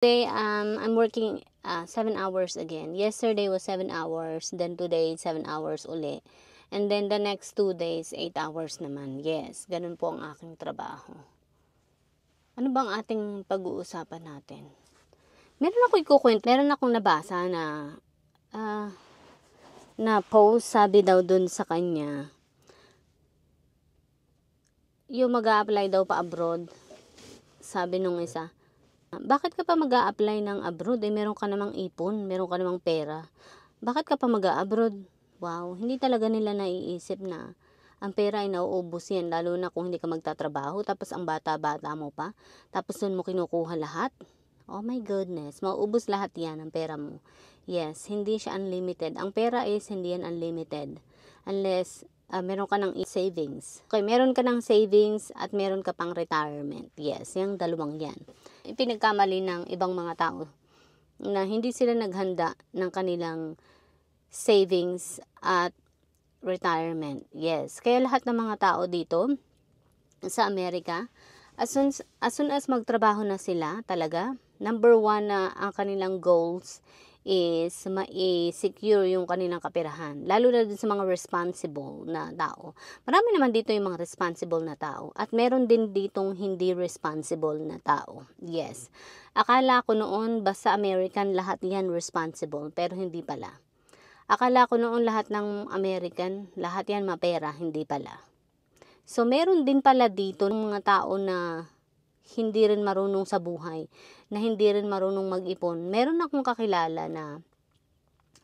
Today, I'm working 7 hours again. Yesterday was 7 hours, then today 7 hours uli. And then the next 2 days, 8 hours naman. Yes, ganun po ang aking trabaho. Ano bang ating pag-uusapan natin? Meron akong nabasa na post, sabi daw dun sa kanya, yung mag-a-apply daw pa abroad. Sabi nung isa, bakit ka pa mag-a-apply ng abroad? Meron ka namang ipon, meron ka namang pera. Bakit ka pa mag-a-abroad? Wow, hindi talaga nila naiisip na ang pera ay nauubos yan, lalo na kung hindi ka magtatrabaho, tapos ang bata-bata mo pa, tapos dun mo kinukuha lahat. Oh my goodness, mauubos lahat yan ang pera mo. Yes, hindi siya unlimited. Ang pera is hindi yan unlimited. Unless meron ka ng savings. Okay, meron ka ng savings at meron ka pang retirement. Yes, yung dalawang yan. Pinagkamali ng ibang mga tao na hindi sila naghanda ng kanilang savings at retirement. Yes, kaya lahat ng mga tao dito sa Amerika, as soon as magtrabaho na sila talaga, number one na ang kanilang goals is ma-secure yung kanilang kapirahan. Lalo na dun sa mga responsible na tao. Marami naman dito yung mga responsible na tao. At meron din ditong hindi responsible na tao. Yes. Akala ko noon, basta American, lahat yan responsible. Pero hindi pala. Akala ko noon lahat ng American, lahat yan mapera. Hindi pala. So, meron din pala dito ng mga tao na hindi rin marunong sa buhay, na hindi rin marunong mag-ipon. Meron akong kakilala na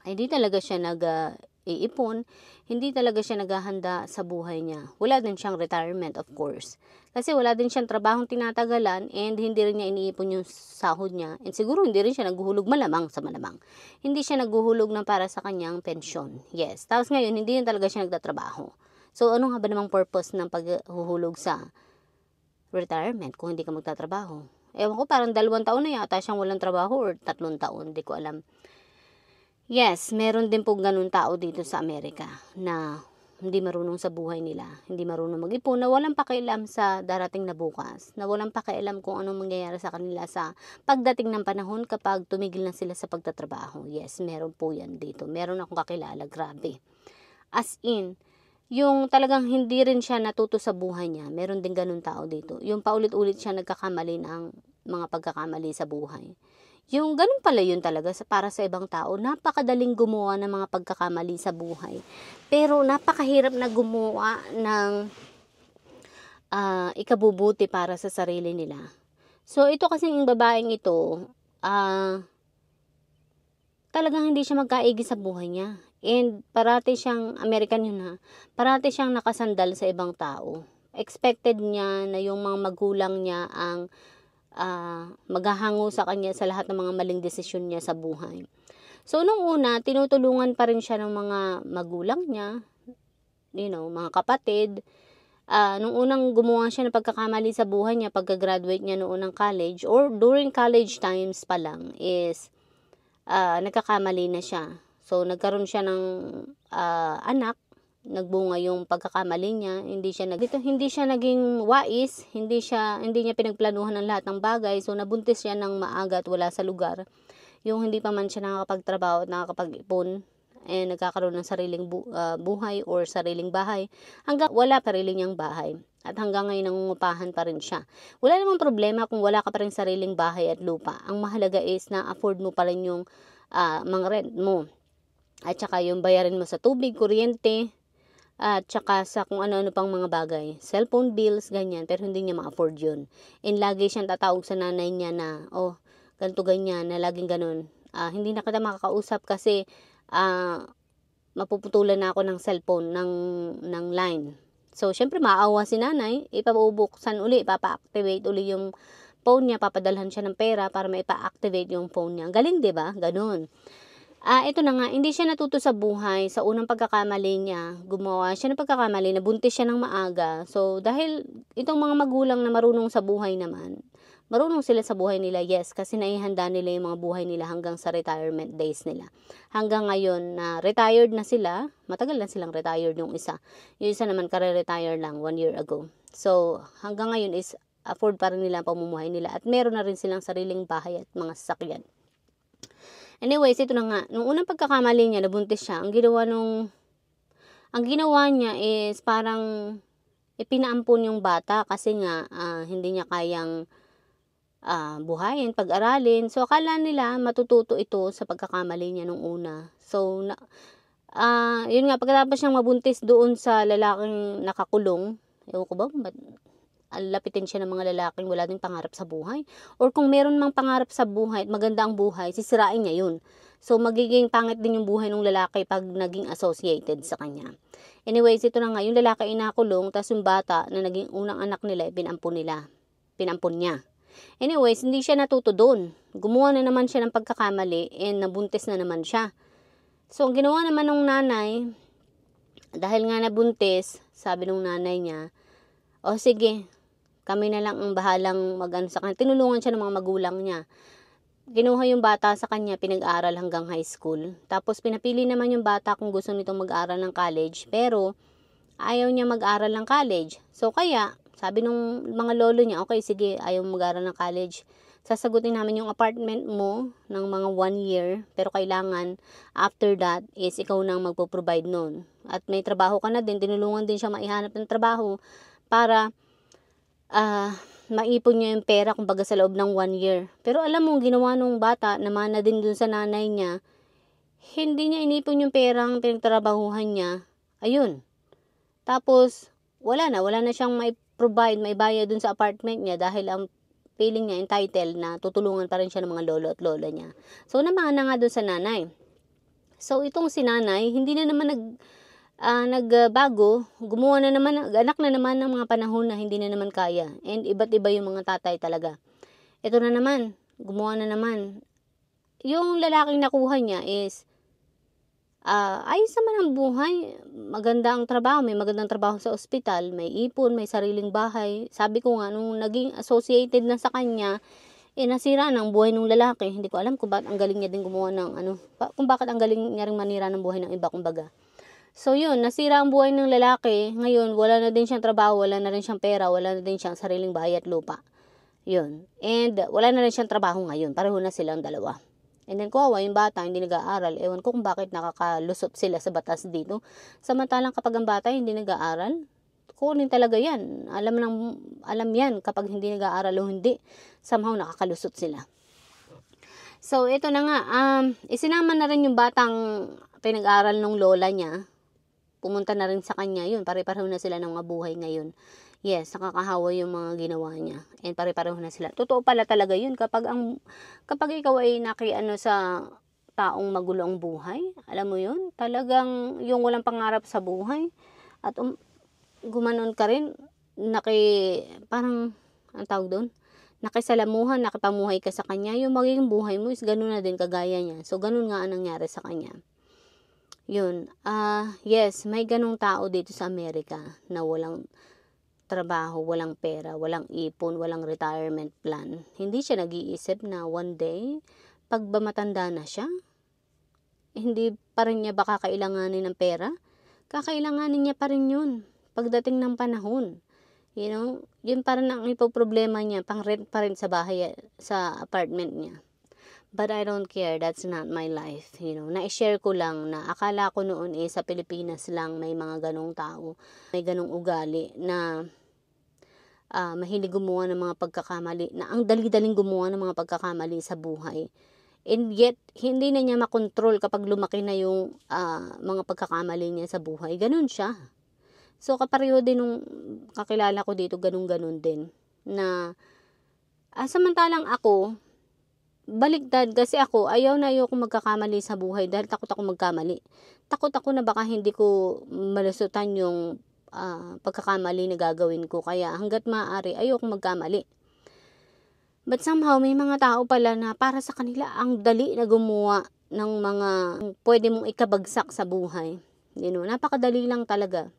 hindi talaga siya nag-iipon, hindi talaga siya naghahanda sa buhay niya. Wala din siyang retirement, of course. Kasi wala din siyang trabahong tinatagalan and hindi rin niya iniipon yung sahod niya. And siguro hindi rin siya naghuhulog, malamang sa malamang. Hindi siya naghuhulog na para sa kanyang pensyon. Yes. Tapos ngayon, hindi yun talaga siya nagtatrabaho. So, ano nga ba namang purpose ng paghuhulog sa retirement kung hindi ka magtatrabaho? Ewan ko, parang 2 taon na yata siyang walang trabaho or 3 taon, hindi ko alam. Yes, meron din pong ganun tao dito sa Amerika na hindi marunong sa buhay nila, hindi marunong mag-ipon, na walang pakialam sa darating na bukas, na walang pakialam kung anong mangyayari sa kanila sa pagdating ng panahon kapag tumigil na sila sa pagtatrabaho. Yes, meron po yan dito. Meron akong kakilala, grabe. As in, yung talagang hindi rin siya natuto sa buhay niya. Meron din ganun tao dito. Yung paulit-ulit siya nagkakamali ng mga pagkakamali sa buhay. Yung ganun pala yun talaga para sa ibang tao. Napakadaling gumawa ng mga pagkakamali sa buhay. Pero napakahirap na gumawa ng ikabubuti para sa sarili nila. So, ito kasing babaeng ito, talagang hindi siya magkaigi sa buhay niya. And parati siyang, American yun ha, parati siyang nakasandal sa ibang tao. Expected niya na yung mga magulang niya ang maghahango sa kanya sa lahat ng mga maling desisyon niya sa buhay. So, nung una, tinutulungan pa rin siya ng mga magulang niya, mga kapatid. Nung unang gumawa siya ng pagkakamali sa buhay niya, pagka-graduate niya noon ng college, or during college times pa lang, is nagkakamali na siya. So, nagkaroon siya ng anak, nagbunga yung pagkakamali niya, hindi siya naging wais, hindi niya pinagplanuhan ng lahat ng bagay, so nabuntis siya ng maaga at wala sa lugar. Yung hindi pa man siya nakakapagtrabaho at nakakapag-ipon, nagkakaroon ng sariling buhay or sariling bahay, hanggang wala pa rin niyang bahay. At hanggang ngayon nangungupahan pa rin siya. Wala namang problema kung wala ka pa rin sariling bahay at lupa. Ang mahalaga is na afford mo pa rin yung mga rent mo. At saka yung bayarin mo sa tubig, kuryente, at saka sa kung ano-ano pang mga bagay. Cellphone bills, ganyan. Pero hindi niya ma-afford yun. And lagi siyang tatawag sa nanay niya na, ganito ganyan, na laging ganun. Hindi na kita makakausap kasi mapuputulan na ako ng cellphone, ng line. So, syempre, maawa si nanay, ipabubuksan uli, ipapa-activate uli yung phone niya, papadalhan siya ng pera para maipa-activate yung phone niya. Galing, diba? Ganun. Ito na nga, hindi siya natuto sa buhay. Sa unang pagkakamali niya, gumawa siya ng pagkakamali, nabuntis siya ng maaga. So, dahil itong mga magulang na marunong sa buhay naman, marunong sila sa buhay nila, yes, kasi naihanda nila yung mga buhay nila hanggang sa retirement days nila. Hanggang ngayon na retired na sila, matagal na silang retired yung isa. Yung isa naman kare-retire lang 1 year ago. So, hanggang ngayon is afford pa rin nila ang pamumuhay nila at meron na rin silang sariling bahay at mga sasakyan. Anyways, ito na nga, nung unang pagkakamali niya, nabuntis siya, ang ginawa niya is parang ipinaampon yung bata kasi nga hindi niya kayang buhayin, pag-aralin. So, akala nila matututo ito sa pagkakamali niya nung una. So, yun nga, pagkatapos siyang mabuntis doon sa lalaking nakakulong, ewan ko ba, lapitin siya ng mga lalaking wala ding pangarap sa buhay. Or kung meron mang pangarap sa buhay at maganda ang buhay, sisirain niya yun. So, magiging pangit din yung buhay ng lalaki pag naging associated sa kanya. Anyways, ito na nga, yung lalaki ay nakulong, tapos yung bata na naging unang anak nila, pinampun niya. Anyways, hindi siya natuto doon. Gumawa na naman siya ng pagkakamali and nabuntis na naman siya. So, ang ginawa naman ng nanay, dahil nga nabuntis, sabi ng nanay niya, o sige, kami na lang ang bahalang mag-ano sa kanya. Tinulungan siya ng mga magulang niya. Kinuha yung bata sa kanya, pinag-aral hanggang high school. Tapos pinapili naman yung bata kung gusto nitong mag-aral ng college. Pero ayaw niya mag-aral ng college. So kaya, sabi nung mga lolo niya, okay sige, ayaw mag-aral ng college. Sasagutin namin yung apartment mo ng mga 1 year. Pero kailangan, after that, is ikaw nang magpo-provide nun. At may trabaho ka na din, tinulungan din siya maihanap ng trabaho para maipon niya yung pera kumbaga sa loob ng 1 year. Pero alam mo, ginawa nung bata, namana din dun sa nanay niya, hindi niya inipon yung perang pinagtrabahuhan niya. Ayun. Tapos, wala na siyang mai-provide, maibayad dun sa apartment niya dahil ang feeling niya entitled na tutulungan pa rin siya ng mga lolo at lola niya. So, namana nga dun sa nanay. So, itong si nanay, hindi na naman nagbago, gumawa na naman, anak na naman ng mga panahon na hindi na naman kaya. And iba't iba yung mga tatay talaga. Ito na naman, gumawa na naman. Yung lalaking nakuha niya is, ayos naman ang buhay. Maganda ang trabaho, may magandang trabaho sa ospital, may ipon, may sariling bahay. Sabi ko nga, nung naging associated na sa kanya, nasira ng buhay ng lalaki. Hindi ko alam kung bakit ang galing niya din gumawa ng kung bakit ang galing niya rin manira ng buhay ng iba, kumbaga. So yun, nasira ang buhay ng lalaki. Ngayon, wala na din siyang trabaho, wala na rin siyang pera, wala na din siyang sariling bahay at lupa. Yun. And wala na rin siyang trabaho ngayon. Pareho na silang dalawa. And then kawawa yung bata, hindi nag-aaral. Ewan ko kung bakit nakakalusot sila sa batas dito. Samantalang kapag ang bata hindi nag-aaral, kunin talaga yan. Alam yan kapag hindi nag-aaral o hindi. Somehow nakakalusot sila. So ito na nga, isinama na rin yung batang pinag-aaral ng lola niya. Pumunta na rin sa kanya yun. Pare-pareho na sila ng mga buhay ngayon. Yes, nakakahawa yung mga ginawa niya. And pare-pareho na sila. Totoo pala talaga yun. Kapag ikaw ay sa taong magulo ang buhay, alam mo yun, talagang yung walang pangarap sa buhay, at gumanon ka rin, parang, ang tawag doon? Nakisalamuhan, nakipamuhay ka sa kanya, yung magiging buhay mo is ganun na din kagaya niya. So, ganun nga ang nangyari sa kanya. Yun, yes, may ganong tao dito sa Amerika na walang trabaho, walang pera, walang ipon, walang retirement plan. Hindi siya nag-iisip na one day, pag matanda na siya, hindi pa rin niya baka kailanganin ng pera? Kakailanganin niya pa rin yun pagdating ng panahon. You know, yun pa rin ang ipoproblema niya, pang rent pa rin sa bahay, sa apartment niya. But I don't care, that's not my life, you know. Na-share ko lang na akala ko noon sa Pilipinas lang may mga ganong tao, may ganong ugali na mahilig gumawa ng mga pagkakamali, na ang dali-daling gumawa ng mga pagkakamali sa buhay. And yet, hindi na niya makontrol kapag lumaki na yung mga pagkakamali niya sa buhay. Ganun siya. So, kapareho din nung kakilala ko dito, ganun-ganun din. Na, samantalang ako, baliktad kasi ayaw kong magkakamali sa buhay dahil takot ako magkamali. Takot ako na baka hindi ko malusutan yung pagkakamali na gagawin ko. Kaya hanggat maaari, ayaw kong magkamali. But somehow, may mga tao pala na para sa kanila, ang dali na gumawa ng mga pwede mong ikabagsak sa buhay. You know, napakadali lang talaga.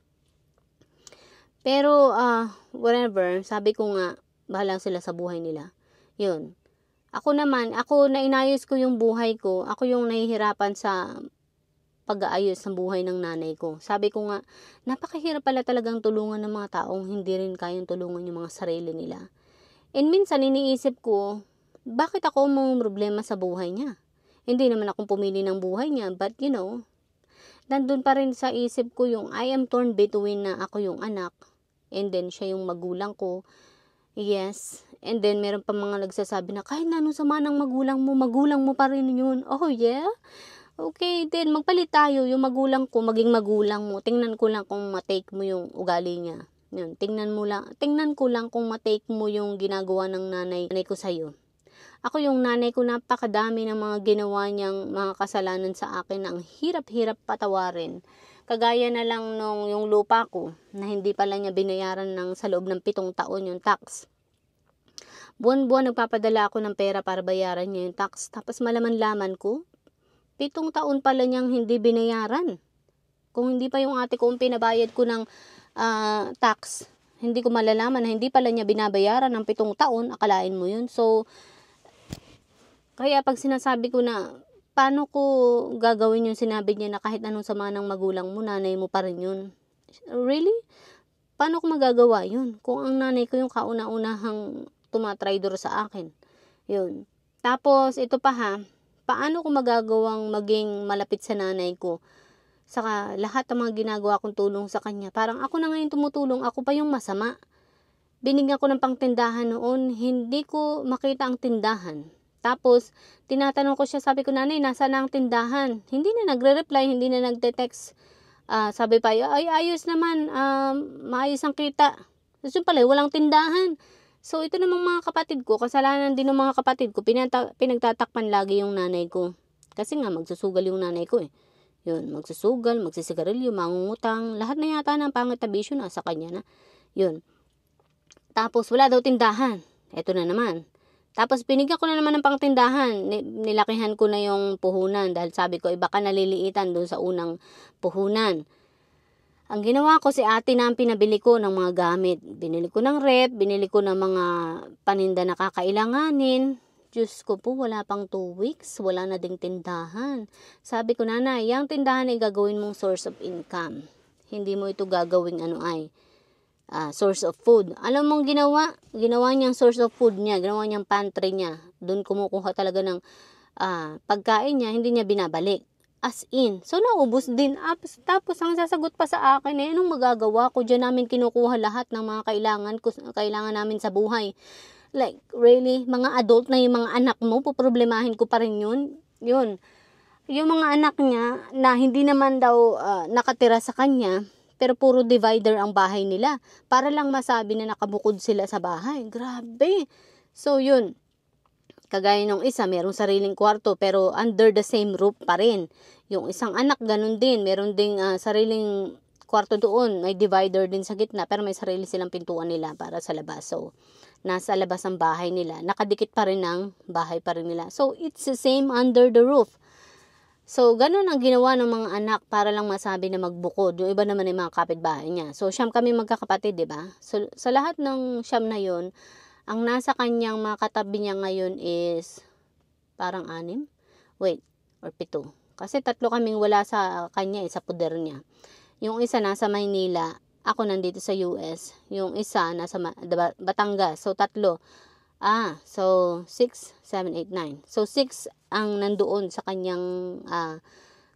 Pero, whatever, sabi ko nga, bahala sila sa buhay nila. Yun. Ako na inayos ko yung buhay ko. Ako yung nahihirapan sa pag-aayos ng buhay ng nanay ko. Sabi ko nga, napakahirap pala talagang tulungan ng mga taong hindi rin kayang tulungan yung mga sarili nila. And minsan iniisip ko, bakit ako mong problema sa buhay niya? Hindi naman akong pumili ng buhay niya, but nandun pa rin sa isip ko yung I am torn between na ako yung anak, and then siya yung magulang ko. Yes. And then meron pa mga nagsasabi na kahit na anong sama ng magulang mo pa rin yun. Oh yeah? Okay, then magpalit tayo. Yung magulang ko, maging magulang mo. Tingnan ko lang kung matake mo yung ugali niya. Yun, tingnan ko lang kung matake mo yung ginagawa ng nanay ko sa'yo. Ako yung nanay ko, napakadami ng mga ginawa niyang mga kasalanan sa akin na ang hirap-hirap patawarin. Kagaya na lang nung yung lupa ko na hindi pala niya binayaran sa loob ng 7 taon yung tax. Buwan-buwan nagpapadala ako ng pera para bayaran niya yung tax. Tapos malaman-laman ko, 7 taon pala niyang hindi binayaran. Kung hindi pa yung ate ko pinabayad ko ng tax, hindi ko malalaman na hindi pala niya binabayaran ng 7 taon. Akalain mo yun. So, kaya pag sinasabi ko na, paano ko gagawin yung sinabi niya na kahit anong sama ng magulang mo, nanay mo pa rin yun? Really? Paano ko magagawa yun? Kung ang nanay ko yung kauna-unahang tumatraidor sa akin. Yun. Tapos, ito pa ha, paano ko magagawang maging malapit sa nanay ko? Saka lahat ng mga ginagawa kong tulong sa kanya, parang ako na ngayon tumutulong, ako pa yung masama. Binigyan ko ng pangtindahan noon, hindi ko makita ang tindahan. Tapos, tinatanong ko siya, sabi ko, nanay, nasa na ang tindahan? Hindi na nagre-reply, hindi na nagte-text. Sabi pa, ay, ayos naman, maayos ang kita. Tapos yun pala, walang tindahan. So, ito namang mga kapatid ko, kasalanan din ng mga kapatid ko, pinagtatakpan lagi yung nanay ko. Kasi nga, magsusugal yung nanay ko eh. Yun, magsusugal, magsisigarilyo, mangungutang, lahat na yata ng pangit na bisyo na sa kanya na. Yun. Tapos, wala daw tindahan. Ito na naman. Tapos, binigyan ko na naman ng pangtindahan. Nilakihan ko na yung puhunan dahil sabi ko, baka naliliitan doon sa unang puhunan. Ang ginawa ko, si ate na ang pinabili ko ng mga gamit. Binili ko ng rep, binili ko ng mga paninda na kakailanganin. Diyos ko po, wala pang 2 weeks, wala na ding tindahan. Sabi ko, nanay, yung tindahan ay gagawin mong source of income. Hindi mo ito gagawing source of food. Alam mong ginawa niyang source of food niya, ginawa niyang pantry niya. Doon kumukuha talaga ng pagkain niya, hindi niya binabalik. As in. So, naubos din. Tapos, ang sasagot pa sa akin, anong magagawa ko? Diyan namin kinukuha lahat ng mga kailangan namin sa buhay. Like, really? Mga adult na yung mga anak mo, poproblemahin ko pa rin yun. Yun. Yung mga anak niya, na hindi naman daw nakatira sa kanya, pero puro divider ang bahay nila. Para lang masabi na nakabukod sila sa bahay. Grabe. So, yun. Kagaya nung isa, merong sariling kwarto, pero under the same roof pa rin. Yung isang anak, ganun din. Meron ding sariling kwarto doon. May divider din sa gitna, pero may sarili silang pintuan nila para sa labas. So, nasa labas ang bahay nila. Nakadikit pa rin ng bahay pa rin nila. So, it's the same under the roof. So, ganun ang ginawa ng mga anak para lang masabi na magbukod. Yung iba naman ay mga kapitbahay niya. So, siyam kami magkakapatid, di ba? So, sa lahat ng siyam na yun, ang nasa kanyang mga katabi niya ngayon is parang 6? Wait, or 7. Kasi 3 kaming wala sa kanya, sa poder niya. Yung isa nasa Maynila, ako nandito sa US. Yung isa nasa Batangas. So, 3. So 6, 7, 8, 9. So 6 ang nandoon sa kanyang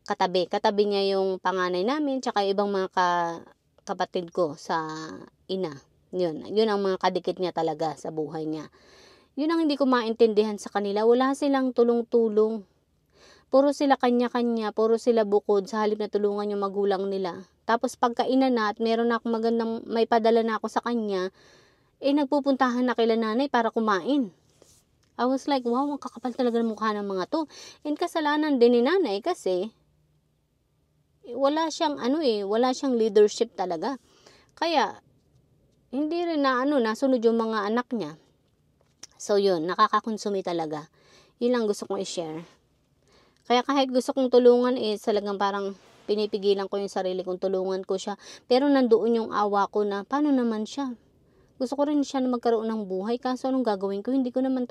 katabi. Katabi niya yung panganay namin, tsaka ibang mga kapatid ko sa ina. Yun ang mga kadikit niya talaga sa buhay niya. Yun ang hindi ko maintindihan sa kanila. Wala silang tulong-tulong. Puro sila kanya-kanya, puro sila bukod sa halip na tulungan yung magulang nila. Tapos pagkaina na at meron na akong magandang, may padala na ako sa kanya, nagpupuntahan na kila nanay para kumain. I was like, wow, ang kakapal talaga ng mukha ng mga to. And kasalanan din ni nanay kasi wala siyang wala siyang leadership talaga. Kaya hindi rin nasunod yung mga anak niya. So yun, nakakakonsumi talaga. Yun lang gusto kong i-share. Kaya kahit gusto kong tulungan talagang parang pinipigilan ko yung sarili kong tulungan ko siya. Pero nandoon yung awa ko na paano naman siya? Gusto ko rin siya na magkaroon ng buhay, kaso anong gagawin ko? Hindi ko naman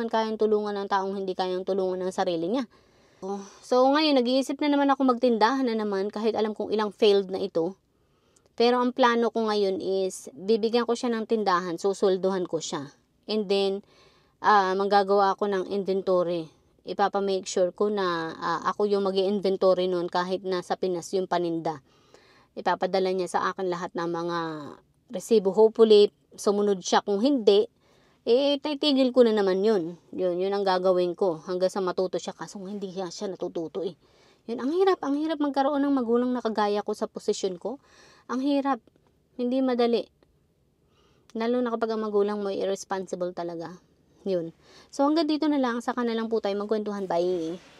kayang tulungan ng taong hindi kayang tulungan ng sarili niya. So ngayon, nag-iisip na naman ako magtindahan na naman kahit alam kong ilang failed na ito. Pero ang plano ko ngayon is, bibigyan ko siya ng tindahan, susulduhan ko siya. And then, manggagawa ako ng inventory. Ipapamake sure ko na ako yung mag-i-inventory nun kahit nasa Pinas yung paninda. Ipapadala niya sa akin lahat ng mga resibo. Hopefully, sumunod siya. Kung hindi, titigil ko na naman yun. Yun ang gagawin ko hanggang sa matuto siya. Kaso hindi siya natututo eh. Yun, ang hirap magkaroon ng magulang na kagaya ko sa posisyon ko. Ang hirap. Hindi madali. Lalo na kapag ang magulang mo irresponsible talaga. Yun. So hanggang dito na lang. Saka na lang po tayo magkwentuhan. Bye.